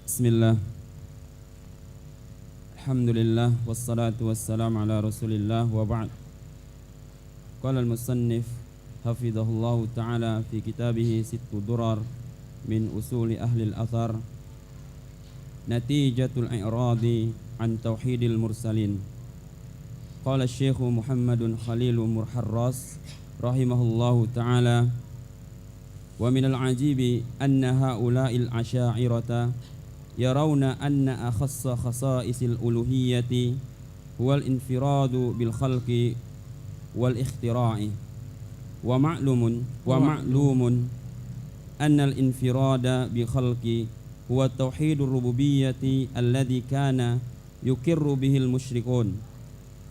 Bismillah. Alhamdulillah wassalatu wassalamu ala Rasulillah wa ba'd. Qala al-musannif hafidhahullahu ta'ala fi kitabih Sittu Durar min usuli ahli al-athar natijatul i'radi an tauhidil mursalin. Qala Syekh Muhammadun Khalilur Murharras rahimahullahu ta'ala wa minal ajibi anna haula'il asya'irata yarawna anna akhassa khasa'isil uluhiyyati huwal infiradu bil khalqi wal ikhtira'i wa ma'lumun anna al infirada bi khalqi huwa tauhidur rububiyyati alladhi kana yukirru bihil musyrikun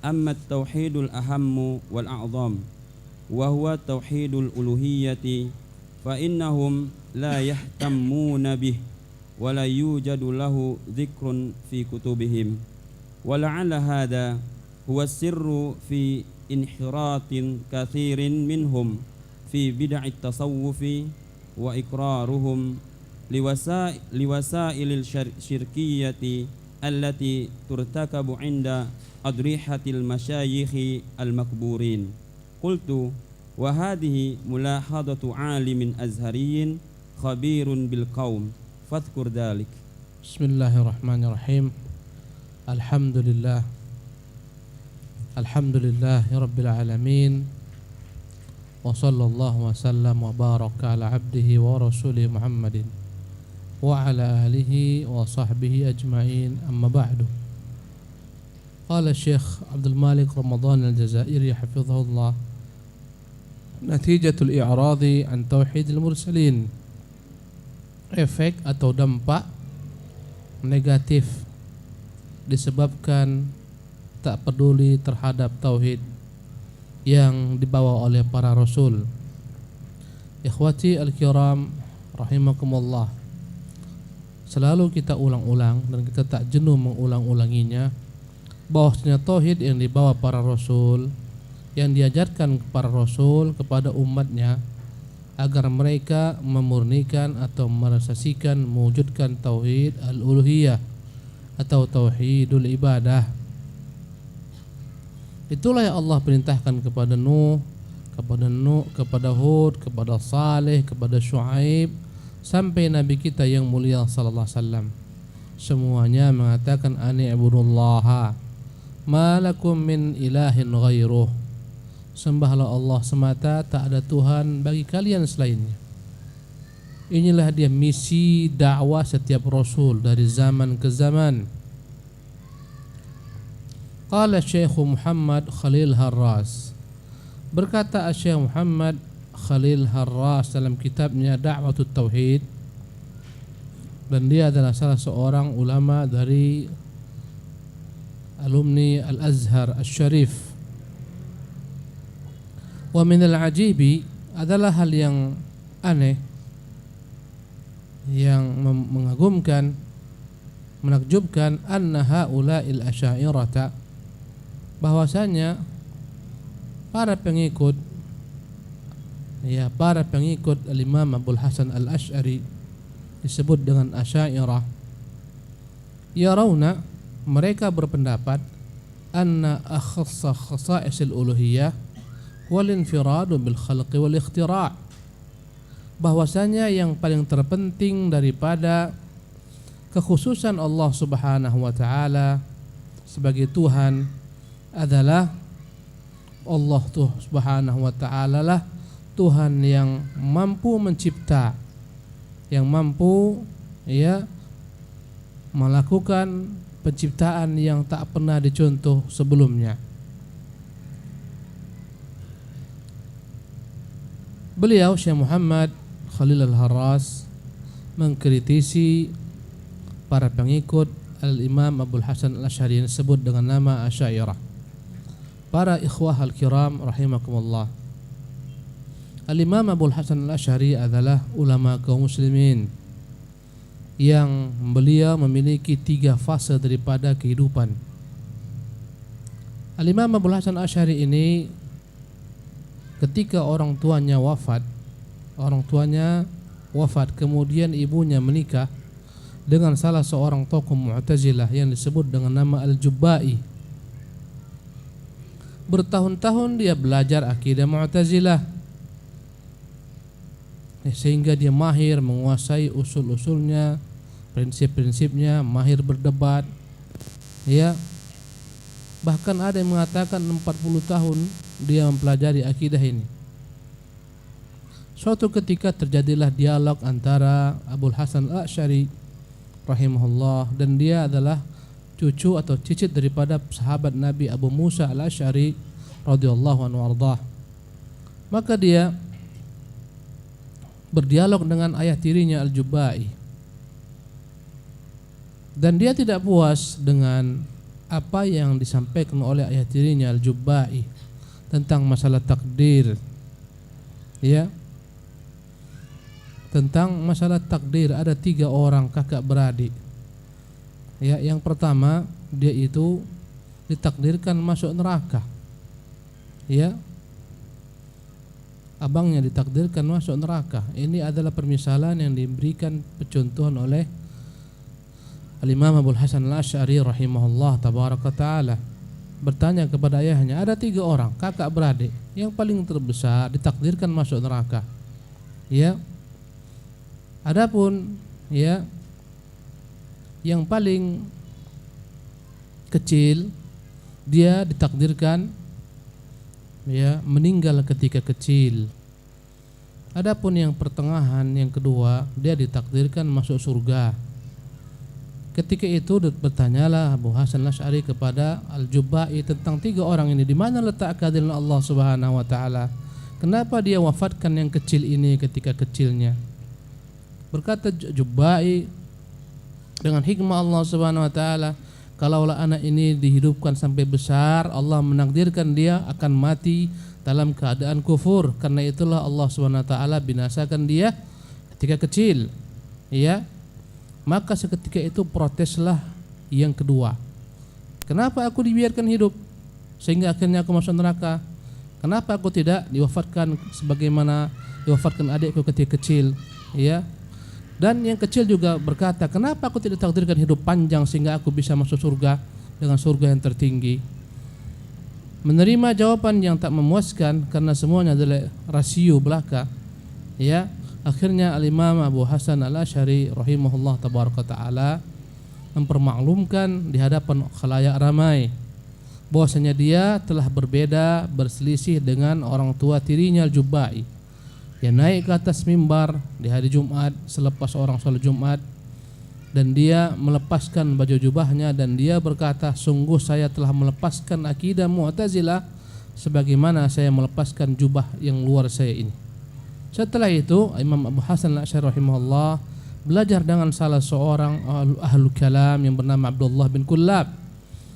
amma at-tauhidul ahammu wal a'zam wa huwa tauhidul uluhiyyati fa innahum la yahtammuna bih wala yujadu lahu dzikrun fi kutubihim wala'alla hadha huwa sirru fi inhiratin kathirin minhum fi bid'at tasawufi wa iqraruhum liwasailil syirkiyyati allati turtakabu 'inda adrihatil masyayikhi al-makburin. Qultu wa hadhihi mulahadatu 'alimin azhariyyin khabirun bil qaum fadhkur dhalik. Bismillahirrahmanirrahim. Alhamdulillahi rabbil alamin. Wa sallallahu wa sallam wa baraka ala abdihi wa rasulih Muhammadin wa ala alihi wa sahbihi ajma'in, amma ba'du. Qala Syekh Abdul Malik Ramadan Al-Jazairi hafizahullah, natijatul i'radi an tauhidil mursalin, efek atau dampak negatif disebabkan tak peduli terhadap tauhid yang dibawa oleh para rasul. Ikhwati al-kiram rahimakumullah, selalu kita ulang-ulang dan kita tak jenuh mengulang-ulanginya bahwasanya tauhid yang dibawa para rasul, yang diajarkan para rasul kepada umatnya agar mereka memurnikan atau merealisasikan, mewujudkan tauhid al-uluhiyah atau tauhidul ibadah. Itulah yang Allah perintahkan kepada Nuh, kepada Hud, kepada Saleh, kepada Syuaib, sampai Nabi kita yang mulia sallallahu alaihi wasallam. Semuanya mengatakan ani ibudullaha ma lakum min ilahin ghairuh. Sembahlah Allah semata, tak ada Tuhan bagi kalian selainnya. Inilah dia misi dakwah setiap rasul dari zaman ke zaman. Qala Syekh Muhammad Khalil Harras, berkata Syekh Muhammad Khalil Harras dalam kitabnya Da'watut Tauhid, dan dia adalah salah seorang ulama dari alumni Al-Azhar Al-Syarif. Wa minal ajibi, adalah hal yang aneh, yang mengagumkan, menakjubkan, anna haula'il asy'ariyah, bahwasanya para pengikut Al-Imam Abul Hasan Al-Asy'ari disebut dengan Asy'ariyah, yarawna, mereka berpendapat, anna akhassa khasa'isil uluhiyah wal infiradu bil khalqi wal ikhtira', bahwasanya yang paling terpenting daripada kekhususan Allah Subhanahu wa taala sebagai Tuhan adalah Allah Subhanahu wa taala lah Tuhan yang mampu mencipta, yang mampu melakukan penciptaan yang tak pernah dicontoh sebelumnya. Beliau Syekh Muhammad Khalil Al-Harras mengkritisi para pengikut Al-Imam Abul Hasan Al-Asy'ari yang disebut dengan nama Asy'ariyah. Para ikhwah al-kiram rahimakumullah, Al-Imam Abul Hasan Al-Asy'ari adalah ulama kaum muslimin yang beliau memiliki 3 fase daripada kehidupan. Al-Imam Abul Hasan Al-Asy'ari ini ketika orang tuanya wafat kemudian ibunya menikah, dengan salah seorang tokoh Mu'tazilah yang disebut dengan nama Al-Jubba'i. Bertahun-tahun dia belajar akidah Mu'tazilah, sehingga dia mahir menguasai usul-usulnya, prinsip-prinsipnya, mahir berdebat. Ya, bahkan ada yang mengatakan 40 tahun dia mempelajari akidah ini. Suatu ketika terjadilah dialog antara Abul Hasan Al-Asy'ari rahimahullah, dan dia adalah cucu atau cicit daripada sahabat Nabi Abu Musa Al-Asy'ari radhiyallahu anhu ardah. Maka dia berdialog dengan ayah tirinya Al-Jubba'i, dan dia tidak puas dengan apa yang disampaikan oleh ayah tirinya Al-Jubba'i tentang masalah takdir. Ya, tentang masalah takdir, ada 3 orang kakak beradik. Ya, yang pertama dia itu ditakdirkan masuk neraka. Ya, abangnya ditakdirkan masuk neraka. Ini adalah permisalan yang diberikan pecontohan oleh Al-Imam Abul Hasan Al-Asy'ari rahimahullah tabaraka ta'ala. Bertanya kepada ayahnya, ada 3 orang kakak beradik, yang paling terbesar ditakdirkan masuk neraka. Ya, adapun ya yang paling kecil dia ditakdirkan ya meninggal ketika kecil. Adapun yang pertengahan, yang kedua, dia ditakdirkan masuk surga. Ketika itu bertanyalah Abu Hasan Al-Asy'ari kepada Al-Jubba'i tentang 3 orang ini, di mana letak keadilan Allah Subhanahu wa taala? Kenapa dia wafatkan yang kecil ini ketika kecilnya? Berkata Jubba'i, dengan hikmah Allah Subhanahu wa taala, kalaulah anak ini dihidupkan sampai besar, Allah menakdirkan dia akan mati dalam keadaan kufur. Karena itulah Allah Subhanahu wa taala binasakan dia ketika kecil. Ya. Maka seketika itu proteslah yang kedua. Kenapa aku dibiarkan hidup sehingga akhirnya aku masuk neraka? Kenapa aku tidak diwafatkan sebagaimana diwafatkan adikku ketika kecil? Ya. Dan yang kecil juga berkata, kenapa aku tidak takdirkan hidup panjang sehingga aku bisa masuk surga dengan surga yang tertinggi? Menerima jawaban yang tak memuaskan karena semuanya adalah rasio belaka. Ya, akhirnya Al-Imam Abu Hasan Al-Asy'ari rahimahullah tabaraka ta'ala mempermaklumkan di hadapan khalayak ramai bahwasanya dia telah berbeda, berselisih dengan orang tua tirinya Al-Jubba'i. Dia naik ke atas mimbar di hari Jumat selepas orang sholat Jumat, dan dia melepaskan baju jubahnya dan dia berkata, sungguh saya telah melepaskan akidah Mu'tazilah sebagaimana saya melepaskan jubah yang luar saya ini. Setelah itu Imam Abu Hasan Al-Asy'ari rahimahullah belajar dengan salah seorang ahlul kalam yang bernama Abdullah bin Kullab,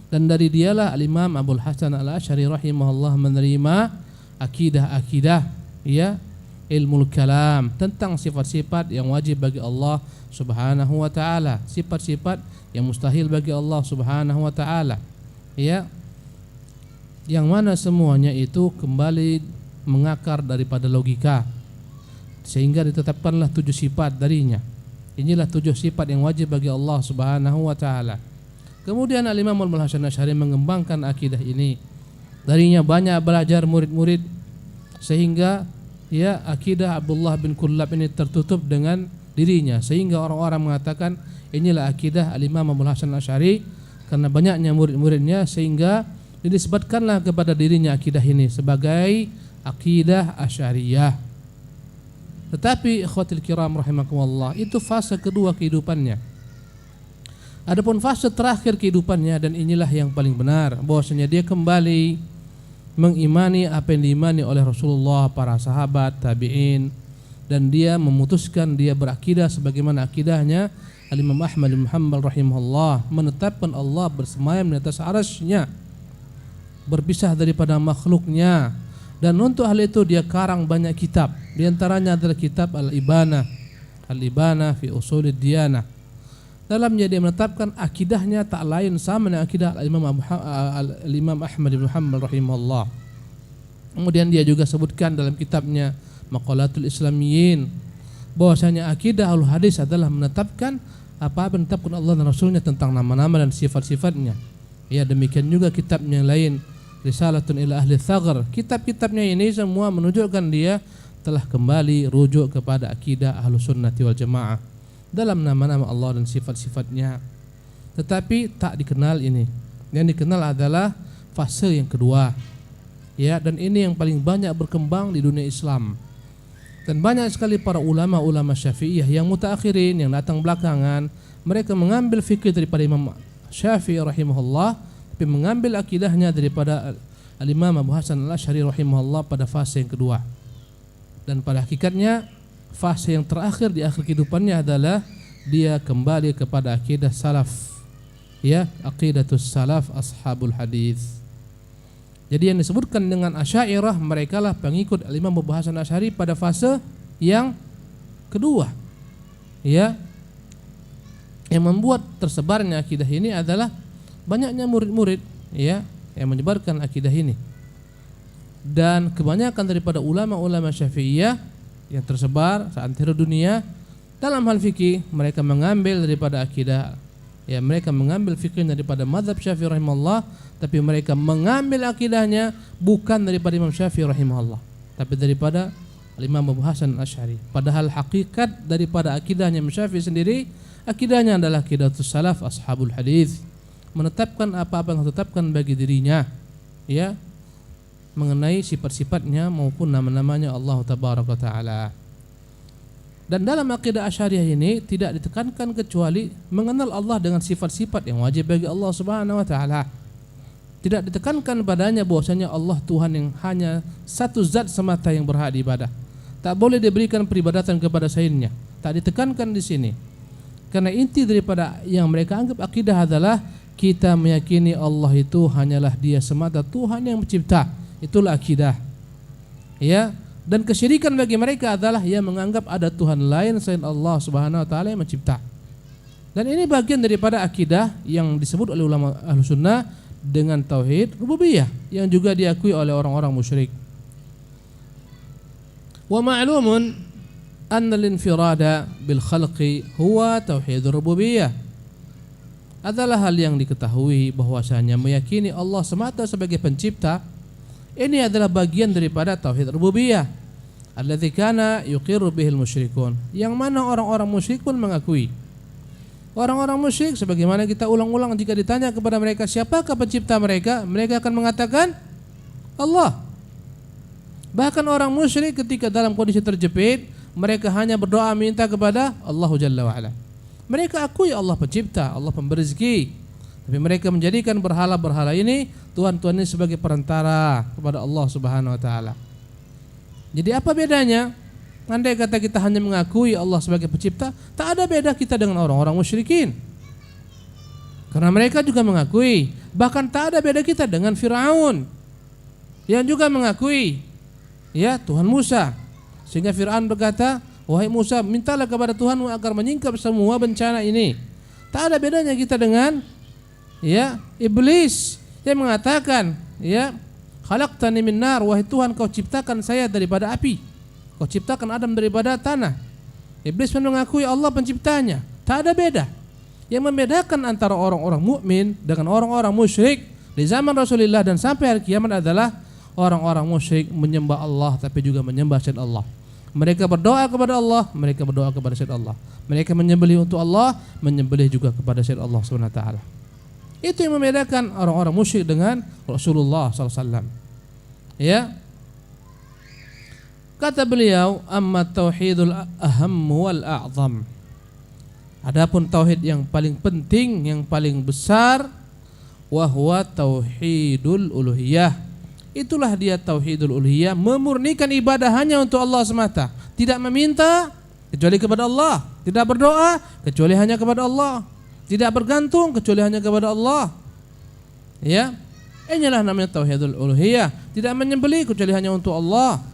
dan dari dialah Al-Imam Abu Hasan Al-Asy'ari rahimahullah menerima akidah ya, ilmu kalam tentang sifat-sifat yang wajib bagi Allah Subhanahu wa taala, sifat-sifat yang mustahil bagi Allah Subhanahu wa taala. Ya. Yang mana semuanya itu kembali mengakar daripada logika, sehingga ditetapkanlah 7 sifat darinya. Inilah 7 sifat yang wajib bagi Allah Subhanahu wa taala. Kemudian Al-Imam Abul Hasan Al-Asy'ari mengembangkan akidah ini. Darinya banyak belajar murid-murid, sehingga ya akidah Abdullah bin Kullab ini tertutup dengan dirinya, sehingga orang-orang mengatakan inilah akidah Al-Imam Abul Hasan Al-Asy'ari karena banyaknya murid-muridnya, sehingga dinisbatkanlah kepada dirinya akidah ini sebagai akidah Asy'ariyah. Tetapi ikhwatil kiram rahimakumullah, itu fase kedua kehidupannya. Adapun fase terakhir kehidupannya, dan inilah yang paling benar, bahwasanya dia kembali mengimani apa yang diimani oleh Rasulullah, para sahabat, tabi'in, dan dia memutuskan dia berakidah sebagaimana akidahnya Al-Imam Ahmad bin Hanbal rahimahullah, menetapkan Allah bersemayam di atas arasy-Nya, berpisah daripada makhluknya. Dan untuk hal itu dia karang banyak kitab. Di antaranya adalah kitab Al-Ibanah fi Ushulid Diyanah. Dalamnya dia menetapkan akidahnya tak lain sama dengan akidah Al-Imam Ahmad bin Hanbal rahimahullah. Kemudian dia juga sebutkan dalam kitabnya Maqalatul Islamiyyin bahwasanya akidah Ahlul Hadis adalah menetapkan apa yang ditetapkan Allah dan Rasulnya tentang nama-nama dan sifat-sifatnya. Ya, demikian juga kitab yang lain, Risalatun ila Ahli Tsaghar. Kitab-kitabnya ini semua menunjukkan dia telah kembali rujuk kepada akidah Ahlus Sunnati wal Jamaah dalam nama-nama Allah dan sifat-sifatnya. Tetapi tak dikenal ini. Yang dikenal adalah fase yang kedua. Ya, dan ini yang paling banyak berkembang di dunia Islam. Dan banyak sekali para ulama-ulama Syafi'iyah yang mutaakhirin, yang datang belakangan, mereka mengambil fikih daripada Imam Syafi'i rahimahullah, tapi mengambil akidahnya daripada Al-Imam Abu Hasan Al-Asy'ari rahimahullah pada fase yang kedua. Dan pada hakikatnya fase yang terakhir di akhir kehidupannya adalah dia kembali kepada akidah salaf. Ya, aqidatus salaf ashabul hadis. Jadi yang disebutkan dengan Asy'ariyah, mereka lah pengikut Imam Abu Hasan Asy'ari pada fase yang kedua. Ya. Yang membuat tersebarnya akidah ini adalah banyaknya murid-murid, ya, yang menyebarkan akidah ini. Dan kebanyakan daripada ulama-ulama Syafi'iyah yang tersebar seantero dunia dalam hal fikih, mereka mengambil daripada akidah, ya, mereka mengambil fikih daripada mazhab Syafi'i rahimahullah, tapi mereka mengambil akidahnya bukan daripada Imam Syafi'i rahimahullah, tapi daripada Imam Abu Hasan Asy'ari. Padahal hakikat daripada akidahnya Imam Syafi'i sendiri, akidahnya adalah aqidatus salaf ashabul hadis, menetapkan apa-apa yang ditetapkan bagi dirinya, ya, mengenai sifat-sifatnya maupun nama-namanya Allah tabaraka taala. Dan dalam akidah Asy'ariyah ini tidak ditekankan kecuali mengenal Allah dengan sifat-sifat yang wajib bagi Allah Subhanahu wa taala. Tidak ditekankan padanya bahwasanya Allah Tuhan yang hanya satu zat semata yang berhak diibadah. Tak boleh diberikan peribadatan kepada selainnya. Tak ditekankan di sini. Karena inti daripada yang mereka anggap akidah adalah kita meyakini Allah itu hanyalah Dia semata Tuhan yang mencipta. Itulah akidah. Ya. Dan kesyirikan bagi mereka adalah yang menganggap ada Tuhan lain selain Allah Subhanahu wa taala yang mencipta. Dan ini bagian daripada akidah yang disebut oleh ulama Ahlus Sunnah dengan tauhid rububiyah yang juga diakui oleh orang-orang musyrik. Wa ma'lumun anna al-infirada bil khalqi huwa tauhid rububiyah. Adalah hal yang diketahui bahwasanya meyakini Allah semata sebagai pencipta ini adalah bagian daripada tauhid rububiyah. Alladzi kana yuqirru bihil musyrikun, yang mana orang-orang musyrik pun mengakui. Orang-orang musyrik sebagaimana kita ulang-ulang jika ditanya kepada mereka siapakah pencipta mereka, mereka akan mengatakan Allah. Bahkan orang musyrik ketika dalam kondisi terjepit, mereka hanya berdoa minta kepada Allah Jalla wa Ala. Mereka akui Allah pencipta, Allah pemberi rezeki, tapi mereka menjadikan berhala-berhala ini, Tuhan-Tuhan ini sebagai perantara kepada Allah Subhanahu wa taala. Jadi apa bedanya? Andai kata kita hanya mengakui Allah sebagai pencipta, tak ada beda kita dengan orang-orang musyrikin. Karena mereka juga mengakui. Bahkan tak ada beda kita dengan Fir'aun yang juga mengakui, ya, Tuhan Musa. Sehingga Fir'aun berkata, wahai Musa, mintalah kepada Tuhanmu agar menyingkap semua bencana ini. Tak ada bedanya kita dengan, ya, iblis yang mengatakan, ya, khalaqtani min nar, wahai Tuhan, kau ciptakan saya daripada api. Kau ciptakan Adam daripada tanah. Iblis pun mengakui Allah penciptanya. Tak ada beda. Yang membedakan antara orang-orang mukmin dengan orang-orang musyrik di zaman Rasulullah dan sampai hari kiamat adalah orang-orang musyrik menyembah Allah tapi juga menyembah selain Allah. Mereka berdoa kepada Allah, mereka berdoa kepada selain Allah. Mereka menyembelih untuk Allah, menyembelih juga kepada selain Allah Subhanahu wa taala. Itu yang membedakan orang-orang musyrik dengan Rasulullah sallallahu alaihi wasallam. Ya. Kata beliau, amma tauhidul aham wal a'zam. Adapun tauhid yang paling penting, yang paling besar, wa huwa tauhidul uluhiyah. Itulah dia tauhidul uluhiyah, memurnikan ibadah hanya untuk Allah semata, tidak meminta kecuali kepada Allah, tidak berdoa kecuali hanya kepada Allah, tidak bergantung kecuali hanya kepada Allah. Ya. Inilah namanya tauhidul uluhiyah, tidak menyembelih kecuali hanya untuk Allah.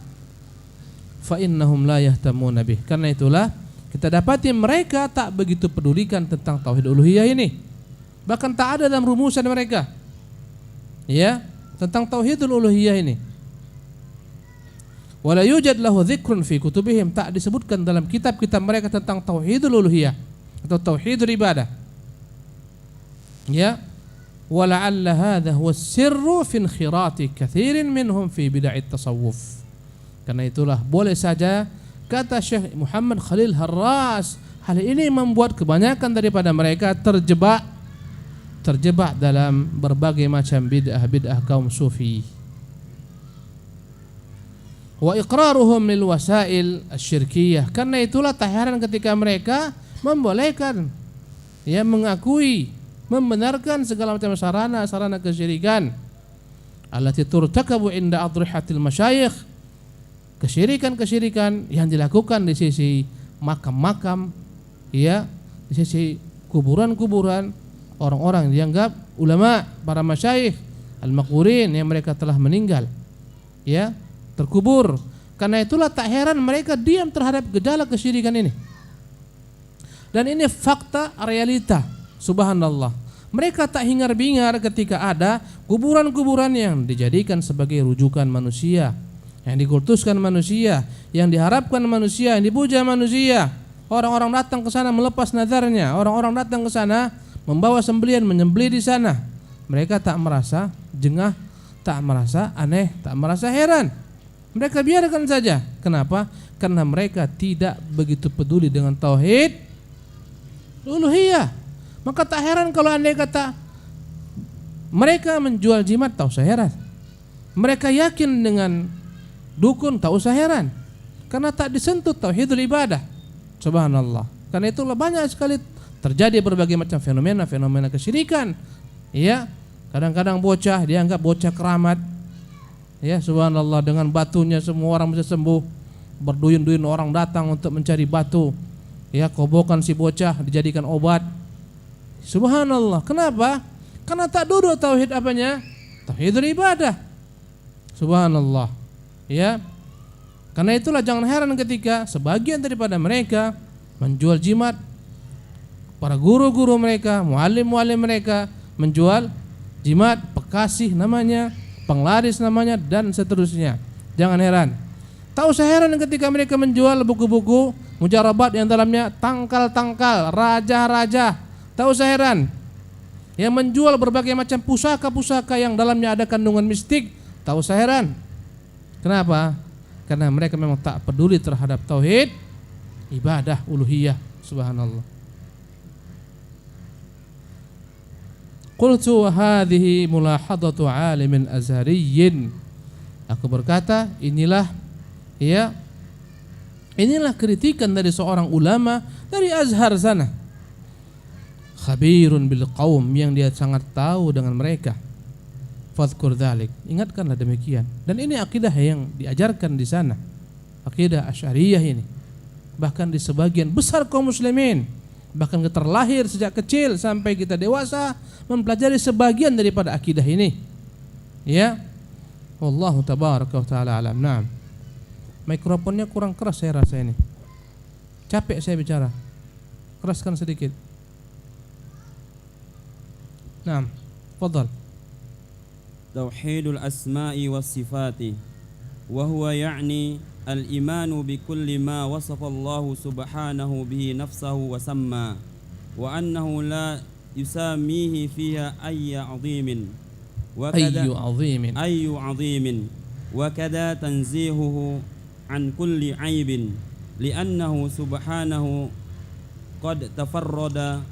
Fa innahum la yahtamuna bih. Karena itulah kita dapati mereka tak begitu pedulikan tentang tauhid uluhiyah ini. Bahkan tak ada dalam rumusan mereka, ya, tentang tauhidul uluhiyah ini. Wala yujad lahu dzikrun fi kutubihim, tak disebutkan dalam kitab-kitab mereka tentang tauhidul uluhiyah. atau tauhidul ibadah. Ya, wala'alla hadha huwa sirru fi inkhirati katsirin minhum fi bid'at tasawuf. Karena itulah boleh saja kata Syekh Muhammad Khalil Harras, hal ini membuat kebanyakan daripada mereka terjebak dalam berbagai macam bid'ah kaum sufi. Wa iqraruhum lil wasail asyirkiyah. Karena itulah tak heran ketika mereka membolehkan, ya, mengakui, membenarkan segala macam sarana kesyirikan allati turtakabu inda adrihatil masyayikh, kesyirikan yang dilakukan di sisi makam-makam, ya, di sisi kuburan-kuburan orang-orang yang dianggap ulama, para masyayikh al-maqburin yang mereka telah meninggal, ya, terkubur. Karena itulah tak heran mereka diam terhadap gejala kesyirikan ini. Dan ini fakta realita. Subhanallah. Mereka tak hingar-bingar ketika ada kuburan-kuburan yang dijadikan sebagai rujukan manusia, yang dikultuskan manusia, yang diharapkan manusia, yang dipuja manusia. Orang-orang datang ke sana melepas nazarnya, orang-orang datang ke sana membawa sembelihan, menyembelih di sana. Mereka tak merasa jengah, tak merasa aneh, tak merasa heran. Mereka biarkan saja. Kenapa? Karena mereka tidak begitu peduli dengan tauhid uluhiyah. Maka tak heran kalau andai kata mereka menjual jimat, tak usah heran. Mereka yakin dengan dukun, tak usah heran. Karena tak disentuh tauhidul ibadah. Subhanallah. Karena itulah banyak sekali terjadi berbagai macam fenomena kesyirikan. Ya, kadang-kadang bocah dianggap bocah keramat. Ya, subhanallah, dengan batunya semua orang bisa sembuh. Berduyun-duyun orang datang untuk mencari batu. Ya, kobokan si bocah dijadikan obat. Subhanallah. Kenapa? Karena tak duduk tauhid apanya? Tauhidul ibadah. Subhanallah. Ya. Karena itulah jangan heran ketika sebagian daripada mereka menjual jimat. Para guru-guru mereka, muallim-muallim mereka menjual jimat, pekasih namanya, penglaris namanya, dan seterusnya. Jangan heran. Tak usah heran ketika mereka menjual buku-buku mujarabat yang dalamnya tangkal-tangkal, raja-raja. Tak usah heran. Yang menjual berbagai macam pusaka-pusaka yang dalamnya ada kandungan mistik. Tak usah heran. Kenapa? Karena mereka memang tak peduli terhadap tauhid ibadah uluhiyah. Subhanallah. Qultu wa hadhihi mulahadatu alimin azhariyyin. Aku berkata, inilah kritikan dari seorang ulama dari Azhar sana. Khabirun bil qaum, yang dia sangat tahu dengan mereka. Fadhkur dzalik, ingatkanlah demikian. Dan ini akidah yang diajarkan di sana. Akidah Asy'ariyah ini. Bahkan di sebagian besar kaum muslimin, bahkan kita terlahir sejak kecil sampai kita dewasa mempelajari sebagian daripada akidah ini. Ya. Wallahu tabaraka wa taala alam. Naam. Mikrofonnya kurang keras saya rasa ini. Capek saya bicara. Keraskan sedikit. Naam. Fadhal. Tauhidul asma'i was sifati wa huwa ya'ni al-imanu bi kulli ma wasafa Allah subhanahu bihi nafsahu wa samma wa annahu la yusamihi fiha ayyu 'azimin wa kada tanzihuhu an kulli 'aibin li'annahu subhanahu qad tafarrada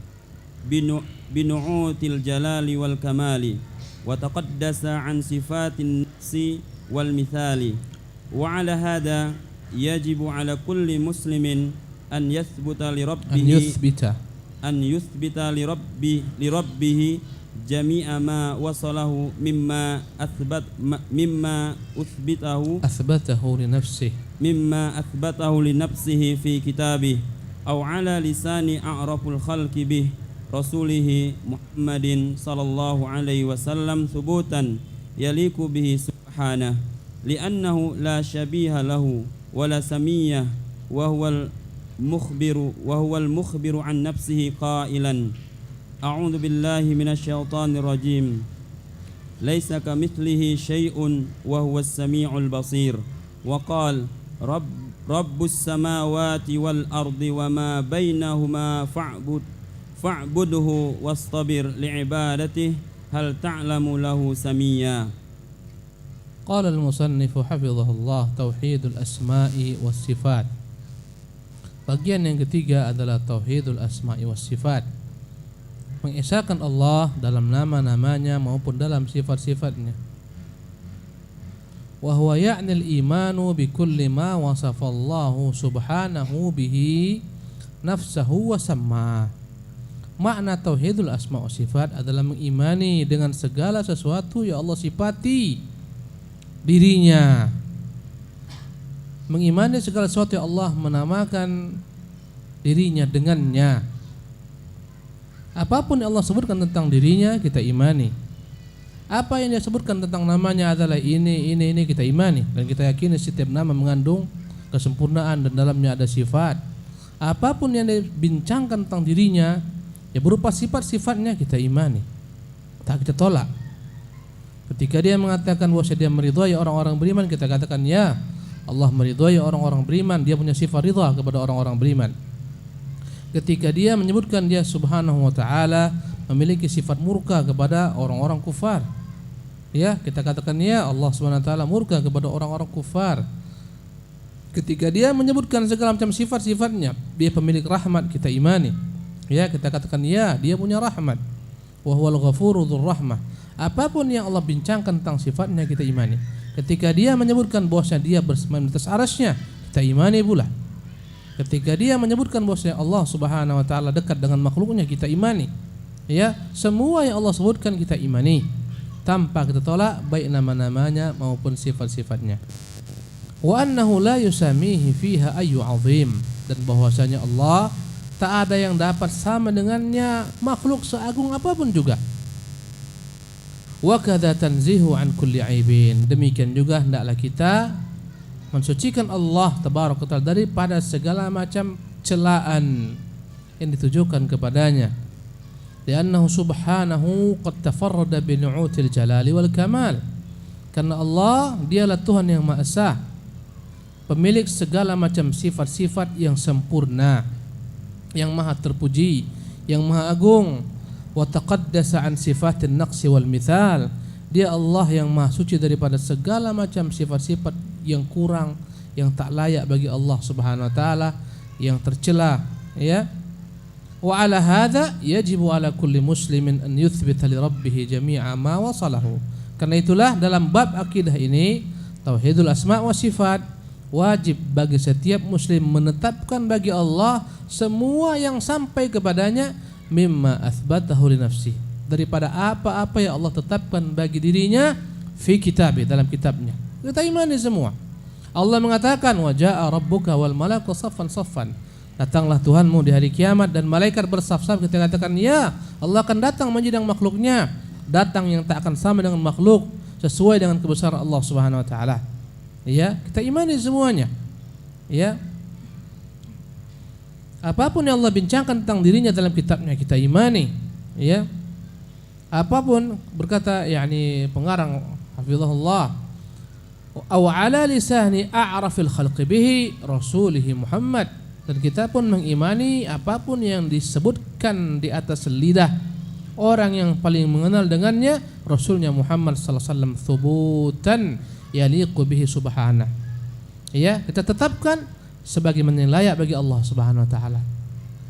binu'util jalali wal kamali wa taqaddasa an sifatin nafsi wal mithali wa ala hada yajibu ala kulli muslimin an yuthbita li rabbih jami'a ma wasalahu mimma athbatahu li nafsihi fi kitabih aw ala lisani a'raful khalqi bih rasulihi Muhammadin sallallahu alaihi wasallam thubutan yaliku bihi subhanahu li'annahu la syabiha lahu wa la samiyah wa huwal mukhbiru an nafsihi qailan a'udzu billahi minasyaitonir rajim laisa kamitslihi syai'un wa huwas samiul basir wa qala Rabbus samawati wal ardi wa ma bainahuma fa'budhu wastabir li'ibadatihi hal ta'lamu lahu samiyya. Qala al-musannif hafizahullah tauhidul asma'i was sifat. Bagian yang ketiga adalah tauhidul asma'i was sifat. Mengesahkan Allah dalam nama-namanya maupun dalam sifat-sifatnya. Wa huwa ya'ni al-imanu bi kulli ma wasafallahu subhanahu bihi nafsahu wa samma. Makna tauhidul asma wa sifat adalah mengimani dengan segala sesuatu yang Allah sifati dirinya. Mengimani segala sesuatu yang Allah menamakan dirinya dengannya. Apapun yang Allah sebutkan tentang dirinya kita imani. Apa yang dia sebutkan tentang namanya adalah ini kita imani. Dan kita yakini setiap nama mengandung kesempurnaan dan dalamnya ada sifat. Apapun yang dia bincangkan tentang dirinya ya berupa sifat-sifatnya kita imani. Tak kita tolak. Ketika dia mengatakan bahwa dia meridhai orang-orang beriman, kita katakan ya, Allah meridhai orang-orang beriman, dia punya sifat ridha kepada orang-orang beriman. Ketika dia menyebutkan dia subhanahu wa ta'ala memiliki sifat murka kepada orang-orang kufar, ya, kita katakan ya, Allah subhanahu wa ta'ala murka kepada orang-orang kufar. Ketika dia menyebutkan segala macam sifat-sifatnya, dia pemilik rahmat, kita imani. Ya, kita katakan ya, dia punya rahmat. Wa huwal ghafuru dzur rahmah. Apapun yang Allah bincangkan tentang sifatnya kita imani. Ketika dia menyebutkan bahwasanya dia bersemayam di atas arasy-Nya, kita imani pula. Ketika dia menyebutkan bahwasanya Allah Subhanahu wa taala dekat dengan makhluknya, kita imani. Ya, semua yang Allah sebutkan kita imani tanpa kita tolak baik nama-namanya maupun sifat-sifatnya. Wa annahu la yusamihi fiha ayyu 'azim, dan bahwasanya Allah tak ada yang dapat sama dengannya makhluk seagung apapun juga. Wa kadza tanzihu an kulli aibin, demikian juga hendaklah kita mensucikan Allah tabaraka taala daripada segala macam celaan yang ditujukan kepadanya. Li'annahu subhanahu qad tafarrada bi nu'util jalali wal kamal. Karena Allah dialah Tuhan yang Maha Esa, pemilik segala macam sifat-sifat yang sempurna, yang maha terpuji, yang maha agung. Wa taqaddasa an sifatin naqsi wal mithal. Dia Allah yang maha suci daripada segala macam sifat-sifat yang kurang, yang tak layak bagi Allah Subhanahu wa taala, yang tercela, ya. Wa ala hadza yajibu ala kulli muslimin an yuthbita li rabbih jami'a ma wasalahu. Karena itulah dalam bab akidah ini, tauhidul asma wa sifat, wajib bagi setiap muslim menetapkan bagi Allah semua yang sampai kepadanya mimma athbatahu li nafsi, daripada apa-apa yang Allah tetapkan bagi dirinya fi kitabih, dalam kitabnya. Kita imani semua. Allah mengatakan wa jaa rabbuka wal malaku saffan saffan. Datanglah Tuhanmu di hari kiamat dan malaikat bersaf-saf. Kita katakan ya, Allah akan datang menjadi makhluknya, datang yang tak akan sama dengan makhluk, sesuai dengan kebesaran Allah Subhanahu wa taala. Ya, kita imani semuanya. Ya. Apapun yang Allah bincangkan tentang dirinya dalam kitabnya kita imani. Ya. Apapun, berkata yakni pengarang hafizahullah, aw ala lisani a'rafil khalqi bihi rasulihi Muhammad, dan kita pun mengimani apapun yang disebutkan di atas lidah orang yang paling mengenal dengannya, Rasulnya Muhammad sallallahu alaihi wasallam, thubutan yaliqu bihi subhanahu. Ya, kita tetapkan sebagaimana yang layak bagi Allah Subhanahu wa taala.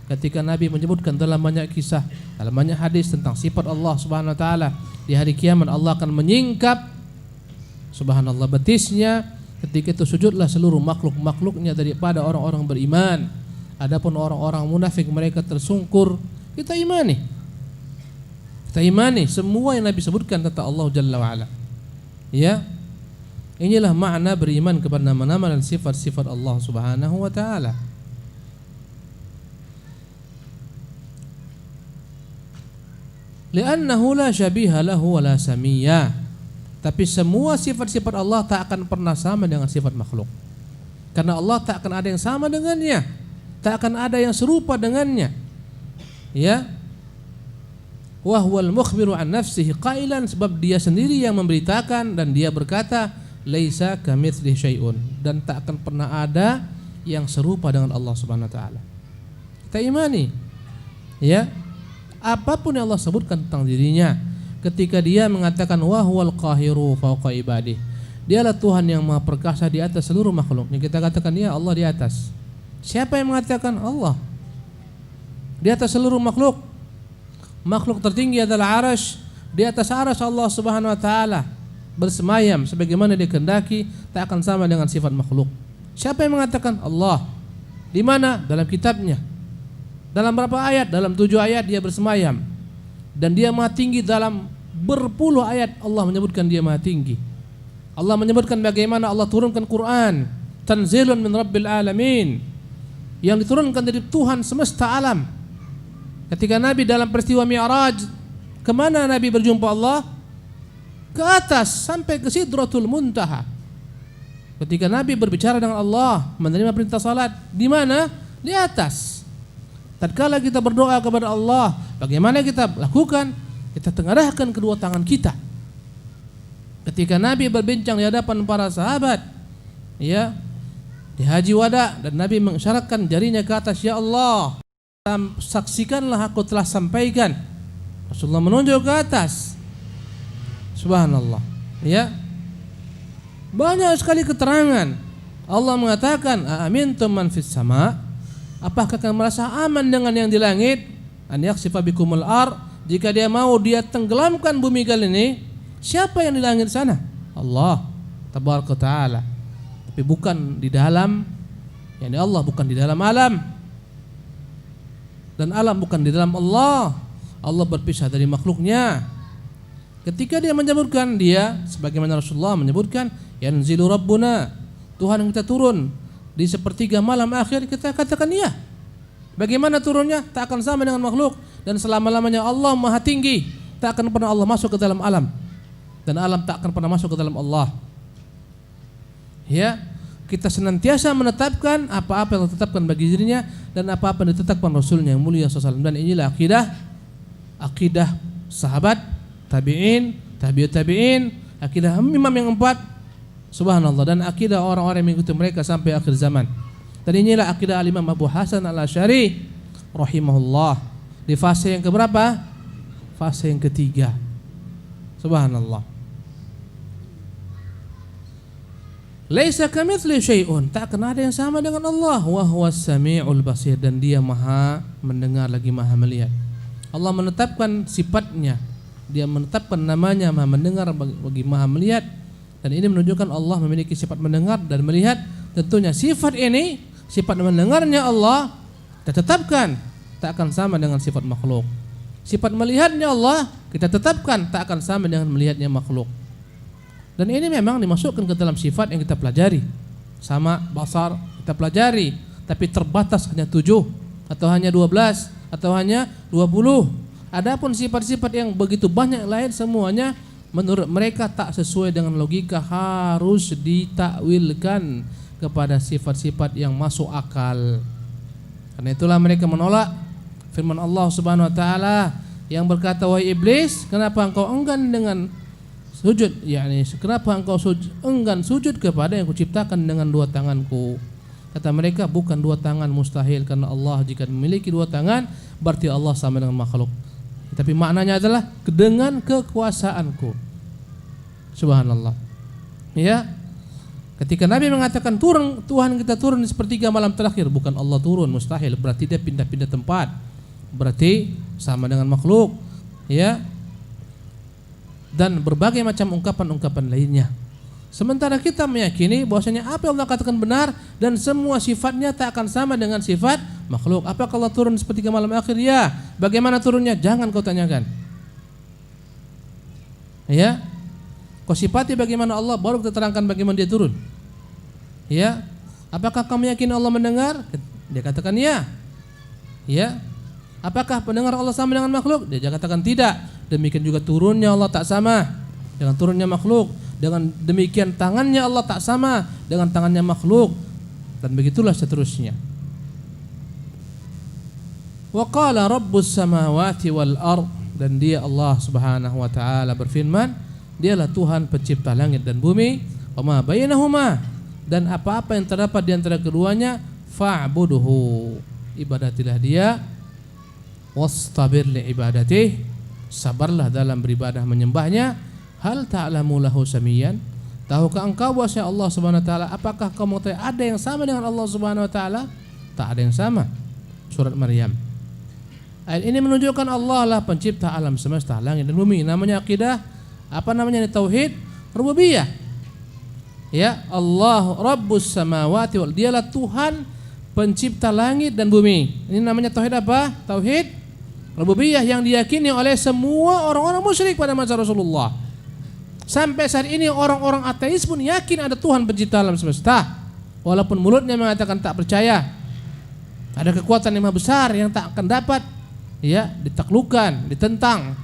Ketika Nabi menyebutkan dalam banyak kisah, dalam banyak hadis tentang sifat Allah Subhanahu wa taala, di hari kiamat Allah akan menyingkap subhanallah betisnya, ketika itu sujudlah seluruh makhluk-makhluknya daripada orang-orang beriman. Adapun orang-orang munafik mereka tersungkur. Kita imani. Kita imani semua yang Nabi sebutkan tentang Allah Jalla wa ala. Ya. Inilah makna beriman kepada nama-nama dan sifat-sifat Allah Subhanahu wa taala. Li'annahu la syabiha lahu wa la samiyya. Tapi semua sifat-sifat Allah tak akan pernah sama dengan sifat makhluk. Karena Allah tak akan ada yang sama dengannya, tak akan ada yang serupa dengannya. Ya. Wa huwal mukhbiru an nafsihi qailan, sebab dia sendiri yang memberitakan dan dia berkata laisa kamitslihi syai'un, dan tak akan pernah ada yang serupa dengan Allah Subhanahu wa taala. Kita imani, ya, apapun yang Allah sebutkan tentang dirinya, ketika dia mengatakan wa huwal qahiru fawqa ibadih, dialah Tuhan yang maha perkasa di atas seluruh makhluk. Yang kita katakan ya Allah di atas. Siapa yang mengatakan Allah di atas seluruh makhluk? Makhluk tertinggi adalah arasy. Di atas arasy Allah Subhanahu wa taala bersemayam sebagaimana dia kehendaki, tak akan sama dengan sifat makhluk. Siapa yang mengatakan Allah? Di mana? Dalam kitabnya. Dalam berapa ayat? Dalam 7 ayat dia bersemayam. Dan dia maha tinggi dalam berpuluh ayat Allah menyebutkan dia maha tinggi. Allah menyebutkan bagaimana Allah turunkan Quran, tanzilun min rabbil alamin, yang diturunkan dari Tuhan semesta alam. Ketika Nabi dalam peristiwa Mi'raj, kemana Nabi berjumpa Allah? Ke atas sampai ke Sidratul Muntaha. Ketika Nabi berbicara dengan Allah, menerima perintah salat, di mana? Di atas. Tatkala kita berdoa kepada Allah, bagaimana kita lakukan? Kita tengadahkan kedua tangan kita. Ketika Nabi berbincang di hadapan para sahabat, ya, di Haji Wada, dan Nabi mengisyaratkan jarinya ke atas, ya Allah, saksikanlah aku telah sampaikan. Rasulullah menunjuk ke atas. Subhanallah, ya. Banyak sekali keterangan. Allah mengatakan, "Aamintum man fis sama?" Apakah kalian merasa aman dengan yang di langit? An yakhsifa bikumul ar, jika dia mau dia tenggelamkan bumi kali ini. Siapa yang di langit sana? Allah tabaraka taala. Tapi bukan di dalam, yakni Allah bukan di dalam alam. Dan alam bukan di dalam Allah. Allah berpisah dari makhluknya. Ketika dia menyebutkan, dia sebagaimana Rasulullah menyebutkan, yanzilu rabbuna, Tuhan yang kita turun di sepertiga malam akhir, kita katakan iya. Bagaimana turunnya? Tak akan sama dengan makhluk. Dan selama-lamanya Allah maha tinggi, tak akan pernah Allah masuk ke dalam alam, dan alam tak akan pernah masuk ke dalam Allah. Ya, kita senantiasa menetapkan apa-apa yang ditetapkan bagi dirinya dan apa-apa yang ditetapkan Rasulnya yang mulia SAW. Dan inilah akidah sahabat, tabi'in, tabi'ut tabi'in, akidah imam yang 4, subhanallah, dan akidah orang-orang yang mengikuti mereka sampai akhir zaman. Dan inilah akidah al-Imam Abu Hasan al-Asy'ari rahimahullah di fase yang keberapa? Fase yang ketiga. Subhanallah. Laisa kamitsli syai'un, tak akan ada yang sama dengan Allah, wa huwas samiul basir, dan dia maha mendengar lagi maha melihat. Allah menetapkan sifatnya, dia menetapkan namanya maha mendengar bagi maha melihat, dan ini menunjukkan Allah memiliki sifat mendengar dan melihat. Tentunya sifat ini, sifat mendengarnya Allah kita tetapkan tak akan sama dengan sifat makhluk. Sifat melihatnya Allah kita tetapkan tak akan sama dengan melihatnya makhluk. Dan ini memang dimasukkan ke dalam sifat yang kita pelajari. Sama basar kita pelajari, tapi terbatas hanya 7 atau hanya 12 atau hanya 20. Adapun sifat-sifat yang begitu banyak lain, semuanya menurut mereka tak sesuai dengan logika, harus ditakwilkan kepada sifat-sifat yang masuk akal. Karena itulah mereka menolak firman Allah Subhanahu wa taala yang berkata, wahai iblis, kenapa engkau enggan dengan sujud, yakni kenapa engkau enggan sujud kepada yang kuciptakan dengan 2 tanganku? Kata mereka, bukan 2 tangan, mustahil, karena Allah jika memiliki 2 tangan berarti Allah sama dengan makhluk. Tapi maknanya adalah dengan kekuasaanku. Subhanallah. Ya. Ketika Nabi mengatakan turun, Tuhan kita turun di sepertiga malam terakhir, bukan Allah turun, mustahil, berarti dia pindah-pindah tempat. Berarti sama dengan makhluk. Ya. Dan berbagai macam ungkapan-ungkapan lainnya. Sementara kita meyakini bahwasanya apa yang Allah katakan benar dan semua sifatnya tak akan sama dengan sifat makhluk. Apakah Allah turun sepertiga malam akhir? Ya. Bagaimana turunnya? Jangan kau tanyakan. Ya. Kau sifati bagaimana Allah, baru kita terangkan bagaimana dia turun. Ya. Apakah kamu yakin Allah mendengar? Dia katakan ya. Ya. Apakah pendengar Allah sama dengan makhluk? Dia katakan tidak. Demikian juga turunnya Allah tak sama dengan turunnya makhluk. Dengan demikian tangannya Allah tak sama dengan tangannya makhluk. Dan begitulah seterusnya. Wa qala rabbus samawati wal ard, dan dia Allah Subhanahu wa taala berfirman, dialah Tuhan pencipta langit dan bumi, wa ma bainahuma, dan apa-apa yang terdapat di antara keduanya, fa'budhu, ibadatilah dia, wastabir li ibadatih, sabarlah dalam beribadah menyembahnya. Hal ta'lamu lahu samiyan, tahukah engkau bahwasanya Allah Subhanahu wa taala, apakah kau mengetahui ada yang sama dengan Allah Subhanahu wa taala? Tak ada yang sama. Surat Maryam. Ayat ini menunjukkan Allah lah pencipta alam semesta, langit dan bumi. Namanya akidah, apa namanya, tauhid rububiyah. Ya, Allah Rabbus samawati wal, dialah Tuhan pencipta langit dan bumi. Ini namanya tauhid apa? Tauhid rububiyah yang diyakini oleh semua orang-orang musyrik pada masa Rasulullah. Sampai saat ini orang-orang ateis pun yakin ada Tuhan pencipta alam semesta, walaupun mulutnya mengatakan tak percaya. Ada kekuatan yang maha besar yang tak akan dapat ditaklukkan, ditentang.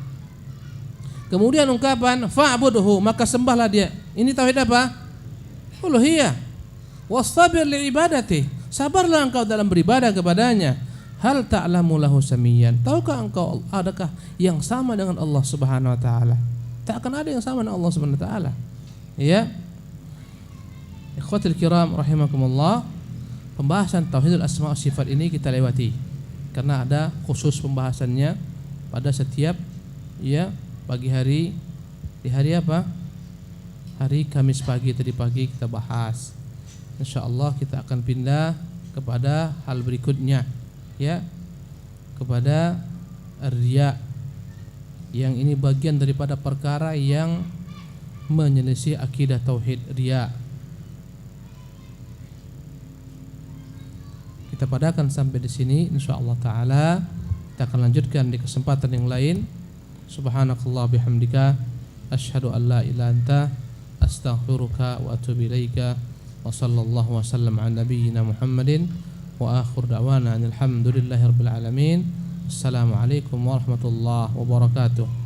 Kemudian ungkapan fa'budhu, maka sembahlah dia. Ini tauhid apa? Uluhiyah. Wastabir li ibadati, sabarlah engkau dalam beribadah kepadanya. Hal ta'lamu lahu samiyan, tahukah engkau adakah yang sama dengan Allah Subhanahu wa taala? Tak akan ada yang sama dengan Allah Subhanahu wa taala. Ya. Ikhwatul kiram rahimakumullah, pembahasan tauhidul asma wa sifat ini kita lewati karena ada khusus pembahasannya pada setiap pagi hari. Di hari apa? Hari Kamis pagi, tadi pagi kita bahas. Insyaallah kita akan pindah kepada hal berikutnya, kepada riya, yang ini bagian daripada perkara yang menyelisih akidah tauhid riya. Kita padakan sampai di sini, insyaallah taala. Kita akan lanjutkan di kesempatan yang lain. Subhanakallah bihamdika, asyhadu an la ilaha anta, astaghfiruka wa atubu ilaika. Wa sallallahu wasallam ala nabiyyina Muhammadin wa akhir da'wana alhamdulillahirabbil alamin. Assalamualaikum warahmatullahi wabarakatuh.